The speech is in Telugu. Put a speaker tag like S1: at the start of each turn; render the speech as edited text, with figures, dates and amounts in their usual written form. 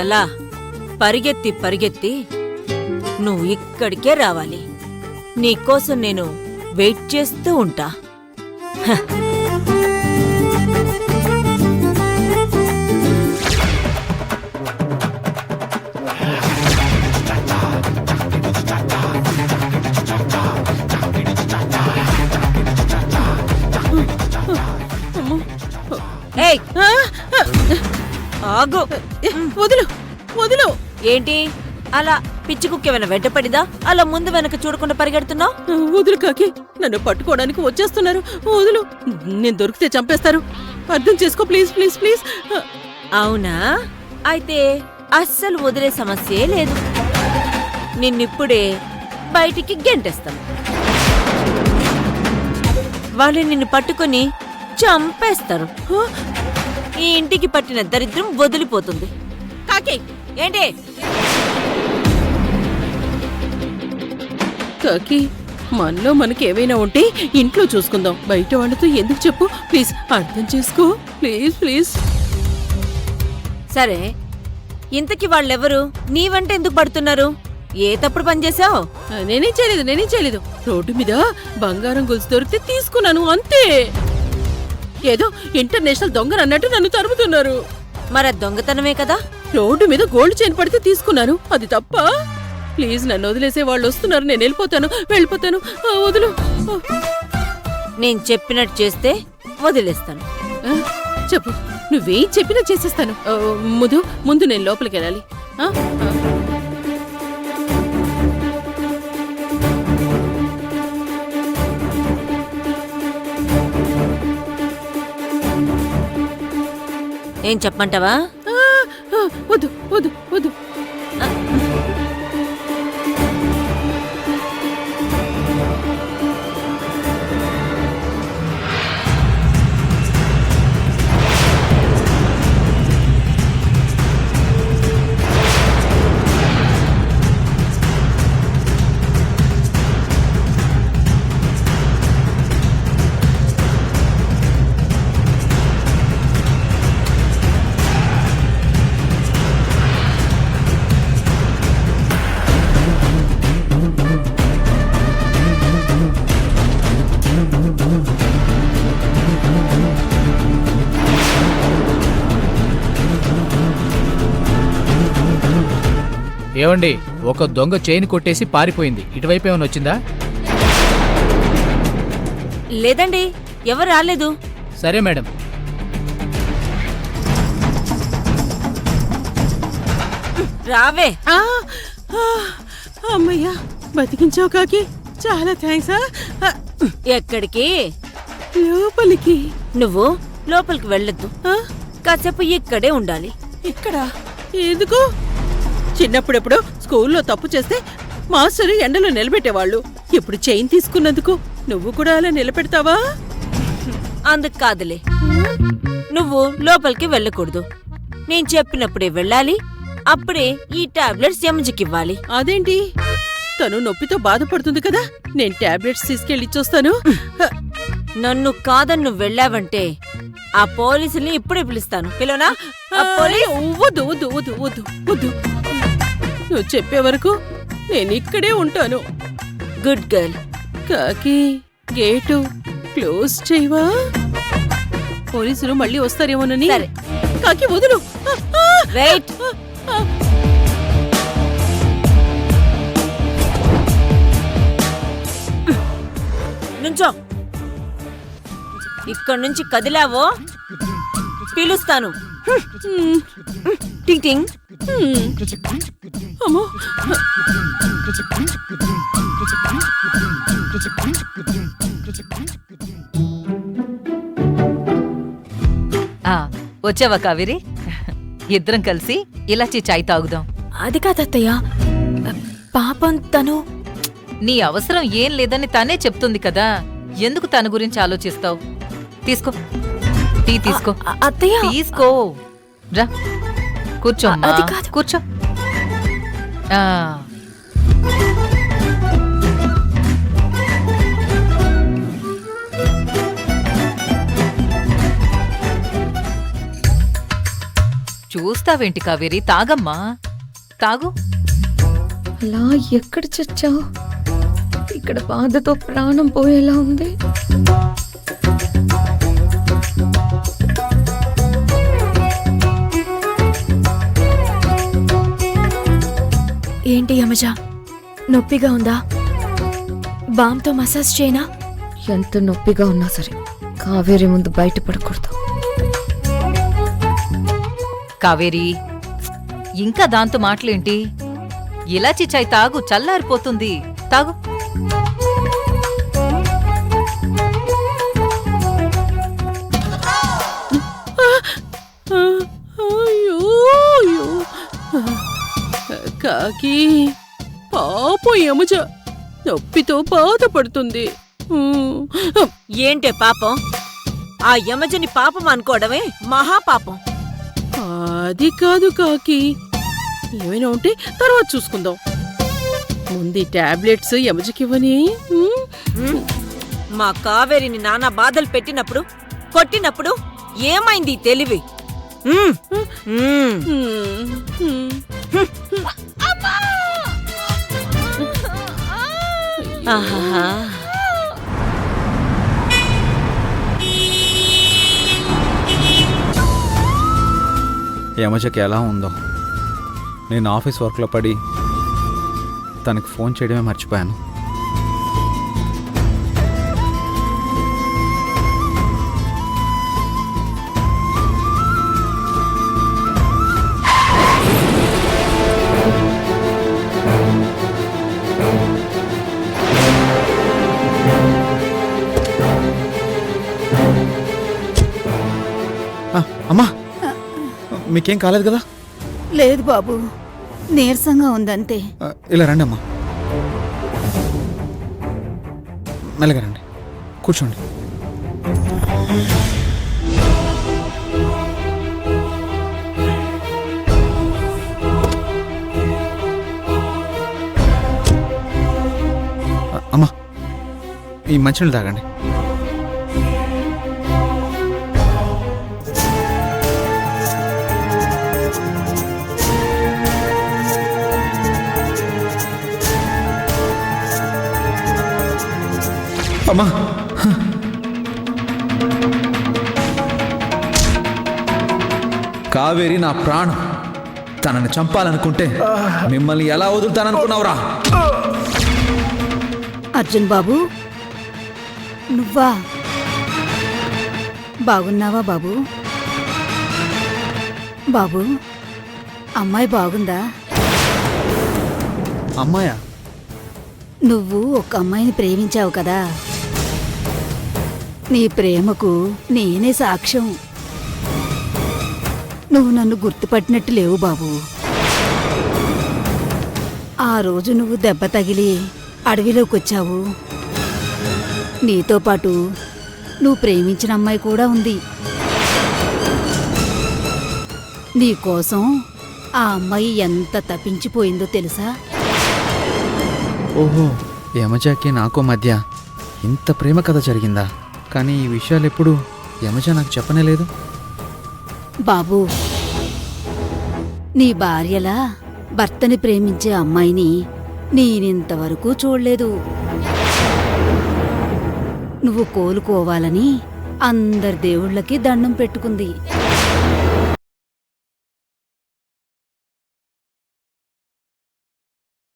S1: అలా పరిగెత్తి పరిగెత్తి నువ్వు ఇక్కడికే రావాలి. నీకోసం నేను వెయిట్ చేస్తూ ఉంటా. హ. ఏయ్, ఆగు.
S2: వదులు వదులు.
S1: ఏంటి అలా పిచ్చి కుక్కేమైనా వెంటపడిదా? అలా ముందు వెనక చూడకుండా పరిగెడుతున్నావు.
S2: వదులు కాకి, నన్ను పట్టుకోవడానికి వచ్చేస్తున్నారు. వదులు, నేను దొరికితే చంపేస్తారు. అర్థం చేసుకో ప్లీజ్ ప్లీజ్ ప్లీజ్.
S1: అవునా? అయితే అస్సలు వదిలే సమస్యే లేదు. నిన్నిప్పుడే బయటికి గెంటేస్తాను. వాళ్ళు నిన్ను పట్టుకొని చంపేస్తారు. ఈ ఇంటికి పట్టిన దరిద్రం వదిలిపోతుంది.
S2: కాకి
S1: ఏంటి?
S2: కాకి, మనలో మనకి ఏమైనా ఉంటే ఇంట్లో చూసుకుందాం. బయట వాళ్ళతో ఎందుకు చెప్పు ప్లీజ్. అర్థం చేసుకో ప్లీజ్ ప్లీజ్.
S1: సరే, ఇంతకీ వాళ్ళెవరు? నీ వెంట ఎందుకు పడుతున్నారు? ఏ తప్పుడు పని చేశావు?
S2: నేనేం చేయలేదు. రోడ్డు మీద బంగారం గొలుసు దొరికితే తీసుకున్నాను అంతే. ఏదో ఇంటర్నేషనల్ దొంగలు అన్నట్టు నన్ను తరుముతున్నారు.
S1: మరి దొంగతనమే కదా.
S2: రోడ్డు మీద గోల్డ్ చైన్ పడితే తీసుకున్నాను, అది తప్ప? ప్లీజ్ నన్ను వదిలేసే వాళ్ళు వస్తున్నారు. నేను వెళ్ళిపోతాను. వదులు.
S1: నేను చెప్పినట్టు చేస్తే వదిలేస్తాను.
S2: చెప్పు, నువ్వేం చెప్పినా చేసేస్తాను. ముందు నేను లోపలికి వెళ్ళాలి.
S1: ఏం చెప్పమంటావా?
S2: వద్దు.
S3: ఏవండి, ఒక దొంగ చైన్ కొట్టేసి పారిపోయింది. ఇటువైపు ఏమైనా వచ్చిందా?
S1: లేదండి, ఎవరు రాలేదు.
S3: సరే మేడం.
S1: రావే.
S2: అమ్మయ్యా, బతికించావు కాకి, చాలా థ్యాంక్స్.
S1: ఎక్కడికి?
S2: లోపలికి.
S1: నువ్వు లోపలికి వెళ్ళొద్దు. కాసేపు ఇక్కడే ఉండాలి.
S2: ఇక్కడ ఎందుకు? చిన్నప్పుడెప్పుడు స్కూల్లో తప్పు చేస్తే మాస్టరు ఎండలో నిలబెట్టేవాళ్ళు. ఇప్పుడు చైన్ తీసుకున్నందుకు నువ్వు కూడా అలా నిలబెడతావా?
S1: అందుకు కాదులే, నువ్వు లోపలికి వెళ్ళకూడదు. నేను చెప్పినప్పుడే వెళ్ళాలి. అప్పుడే ఈ టాబ్లెట్స్ యమజికివ్వాలి.
S2: అదేంటి? తను నొప్పితో బాధపడుతుంది కదా, నేను టాబ్లెట్స్ తీసుకెళ్ళిచ్చొస్తాను.
S1: నన్ను కాదని నువ్వు వెళ్ళావంటే ఆ పోలీసుల్ని ఇప్పుడే పిలుస్తాను. పిలవనా?
S2: వద్దు. నువ్వు చెప్పే వరకు నేను ఇక్కడే ఉంటాను.
S1: Good girl.
S2: కాకి, గేటు క్లోజ్ చేయవా? పోలీసులు మళ్ళీ వస్తారేమోనని.
S1: సరే.
S2: కాకి వదులు.
S1: వెయిట్. నుంచో. ఇక్కడ నుంచి కదిలావో పిలుస్తాను. టింగ్ టింగ్.
S2: అమ్మో,
S4: వచ్చావా కావేరి? ఇద్దరం కలిసి ఇలాచీ చాయ్ తాగుదాం.
S5: అది కాదత్తయ్య, పాపం తను.
S4: నీ అవసరం ఏం లేదని తనే చెప్తుంది కదా, ఎందుకు తన గురించి ఆలోచిస్తావు? తీసుకో, టీ తీసుకో.
S5: అత్తయ్య
S4: తీసుకో. రా కూర్చో.
S5: అది కాదు.
S4: కూర్చో. చూస్తావేంటి కావేరి, తాగమ్మా, తాగు.
S5: అలా ఎక్కడ చచ్చావు? ఇక్కడ బాధతో ప్రాణం పోయేలా ఉంది. ఏంటి యమజ, నొప్పిగా ఉందా? బామ్తో మసాజ్ చేయనా? ఎంత నొప్పిగా ఉన్నా సరే కావేరి ముందు బయటపడకూడదు.
S4: కావేరి, ఇంకా దాంతో మాటలేంటి? ఇలాచి చాయ్ తాగు, చల్లారిపోతుంది, తాగు.
S2: అయ్యో అయ్యో. కాకి పాపం యమజ నొప్పితో బాధపడుతుంది.
S1: ఏంటే పాపం? ఆ యమజని పాపం అనుకోవడమే మహాపాపం.
S2: అది కాదు కాకి, ఏమైనా ఉంటే తర్వాత చూసుకుందాం. ముందు టాబ్లెట్స్ యమజకివ్వని.
S1: మా కావేరిని నానా బాధలు పెట్టినప్పుడు, కొట్టినప్పుడు ఏమైంది ఈ తెలివి? ఆహాహా.
S6: యమజకి ఎలా ఉందో. నేను ఆఫీస్ వర్క్లో పడి తనకు ఫోన్ చేయడమే మర్చిపోయాను. అమ్మా, మీకేం కాలేదు కదా?
S7: లేదు బాబు, నీరసంగా ఉందంతే.
S6: ఇలా రండి అమ్మా, మెల్లగా రండి, కూర్చోండి. అమ్మా, ఈ మంచినీళ్ళు తాగండి. అమ్మా, కావేరి నా ప్రాణం. తనని చంపాలనుకుంటే మిమ్మల్ని ఎలా వదులుతాననుకున్నావురా?
S7: అర్జున్ బాబు, నువ్వా? బాగున్నావా బాబు? బాబు, అమ్మాయి బాగుందా?
S6: అమ్మాయా?
S7: నువ్వు ఒక అమ్మాయిని ప్రేమించావు కదా, నీ ప్రేమకు నేనే సాక్ష్యం. నువ్వు నన్ను గుర్తుపట్టినట్టు లేవు బాబు. ఆ రోజు నువ్వు దెబ్బ తగిలి అడవిలోకి వచ్చావు. నీతో పాటు నువ్వు ప్రేమించిన అమ్మాయి కూడా ఉంది. నీకోసం ఆ అమ్మాయి ఎంత తప్పించిపోయిందో తెలుసా?
S6: ఓహో, యమజకి నాకు మధ్య ఇంత ప్రేమ కథ జరిగిందా? కానీ ఈ విషయాలు ఎప్పుడు యమజ నాకు చెప్పనే లేదు.
S7: బాబు, నీ భార్యలా భర్తని ప్రేమించే అమ్మాయిని నేనింతవరకు చూడలేదు. నువ్వు కోలుకోవాలని అందరి దేవుళ్ళకి దండం పెట్టుకుంది.